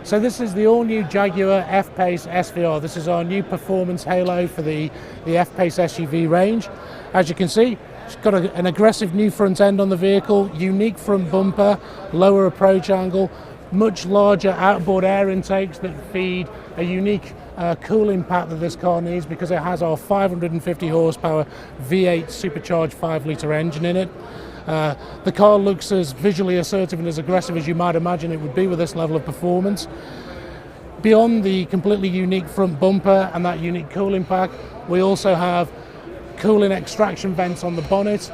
So this is the all-new Jaguar F-Pace SVR. This is our new performance halo for the F-Pace SUV range. As you can see, it's got an aggressive new front end on the vehicle, unique front bumper, lower approach angle, much larger outboard air intakes that feed a unique cooling pack that this car needs because it has our 550 horsepower V8 supercharged 5-litre engine in it. The car looks as visually assertive and as aggressive as you might imagine it would be with this level of performance. Beyond the completely unique front bumper and that unique cooling pack, we also have cooling extraction vents on the bonnet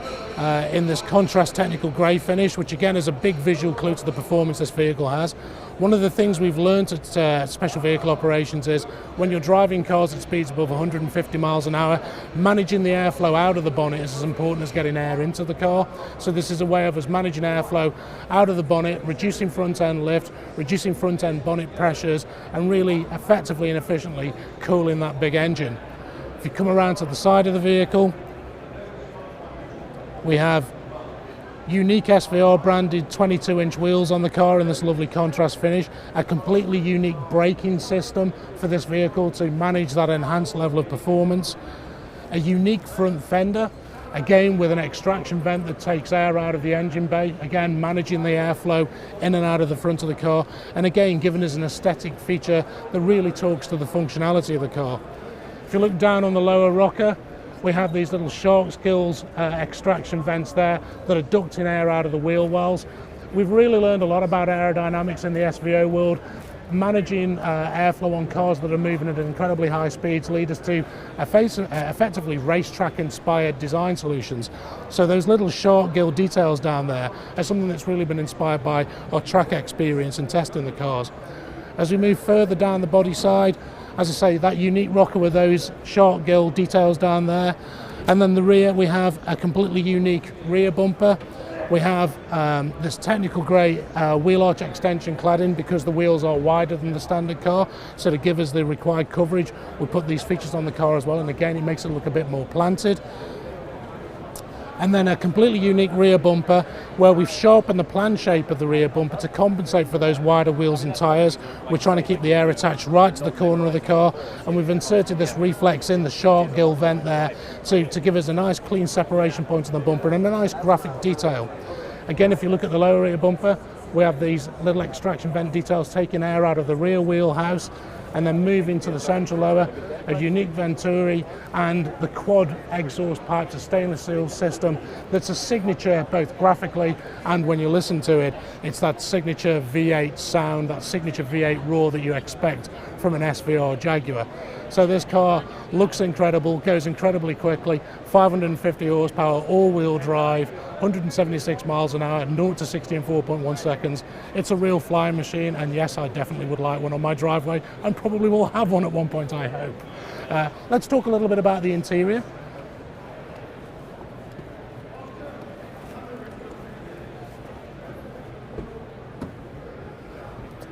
in this contrast technical grey finish, which again is a big visual clue to the performance this vehicle has. One of the things we've learned at Special Vehicle Operations is when you're driving cars at speeds above 150 miles an hour, managing the airflow out of the bonnet is as important as getting air into the car. So this is a way of us managing airflow out of the bonnet, reducing front end lift, reducing front end bonnet pressures, and really effectively and efficiently cooling that big engine. If you come around to the side of the vehicle, we have unique SVR branded 22-inch wheels on the car in this lovely contrast finish, a completely unique braking system for this vehicle to manage that enhanced level of performance, a unique front fender, again with an extraction vent that takes air out of the engine bay, again managing the airflow in and out of the front of the car, and again giving us an aesthetic feature that really talks to the functionality of the car. If you look down on the lower rocker, we have these little shark's gills extraction vents there that are ducting air out of the wheel wells. We've really learned a lot about aerodynamics in the SVO world. Managing airflow on cars that are moving at incredibly high speeds lead us to effectively racetrack-inspired design solutions. So those little shark gill details down there are something that's really been inspired by our track experience and testing the cars. As we move further down the body side, as I say, that unique rocker with those shark gill details down there. And then the rear, we have a completely unique rear bumper. We have this technical grey wheel arch extension cladding because the wheels are wider than the standard car. So to give us the required coverage, we put these features on the car as well. And again, it makes it look a bit more planted. And then a completely unique rear bumper where we've sharpened the plan shape of the rear bumper to compensate for those wider wheels and tyres. We're trying to keep the air attached right to the corner of the car, and we've inserted this reflex in the shark gill vent there to give us a nice clean separation point on the bumper and a nice graphic detail. Again, if you look at the lower rear bumper, we have these little extraction vent details taking air out of the rear wheel house, and then moving to the central lower, a unique Venturi and the quad exhaust pipes, a stainless steel system that's a signature both graphically and when you listen to it. It's that signature V8 sound, that signature V8 roar that you expect from an SVR Jaguar. So this car looks incredible, goes incredibly quickly, 550 horsepower, all-wheel drive, 176 miles an hour, 0 to 60 in 4.1 seconds. It's a real flying machine, and yes, I definitely would like one on my driveway, and probably will have one at one point, I hope. Let's talk a little bit about the interior.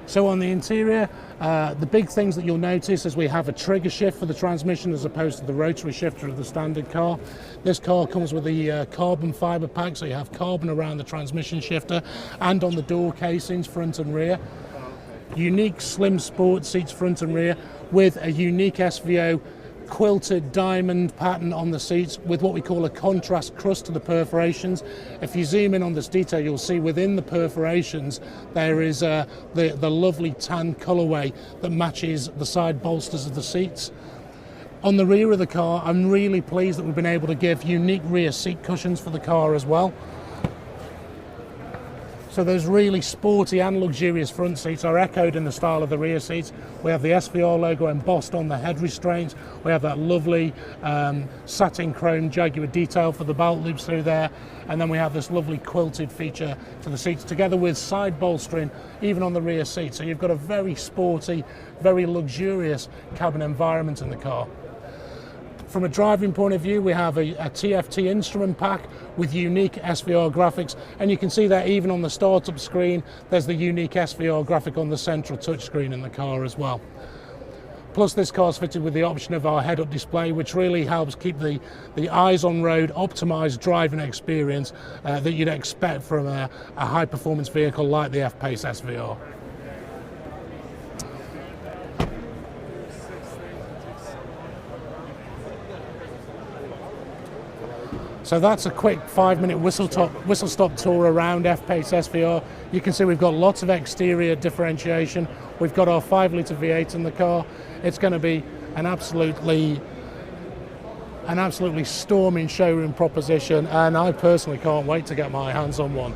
So on the interior, the big things that you'll notice is we have a trigger shift for the transmission as opposed to the rotary shifter of the standard car. This car comes with the carbon fibre pack, so you have carbon around the transmission shifter and on the door casings front and rear. Unique slim sport seats front and rear with a unique SVO quilted diamond pattern on the seats with what we call a contrast crust to the perforations. If you zoom in on this detail, you'll see within the perforations there is the lovely tan colourway that matches the side bolsters of the seats. On the rear of the car, I'm really pleased that we've been able to give unique rear seat cushions for the car as well. So those really sporty and luxurious front seats are echoed in the style of the rear seats. We have the SVR logo embossed on the head restraints. We have that lovely satin chrome Jaguar detail for the belt loops through there. And then we have this lovely quilted feature to the seats together with side bolstering even on the rear seat. So you've got a very sporty, very luxurious cabin environment in the car. From a driving point of view, we have a TFT instrument pack with unique SVR graphics, and you can see that even on the startup screen, there's the unique SVR graphic on the central touchscreen in the car as well. Plus this car is fitted with the option of our head-up display, which really helps keep the eyes on road, optimised driving experience that you'd expect from a high-performance vehicle like the F-Pace SVR. So that's a quick 5-minute whistle stop tour around F-Pace SVR. You can see we've got lots of exterior differentiation. We've got our 5-litre V8 in the car. It's going to be an absolutely storming showroom proposition, and I personally can't wait to get my hands on one.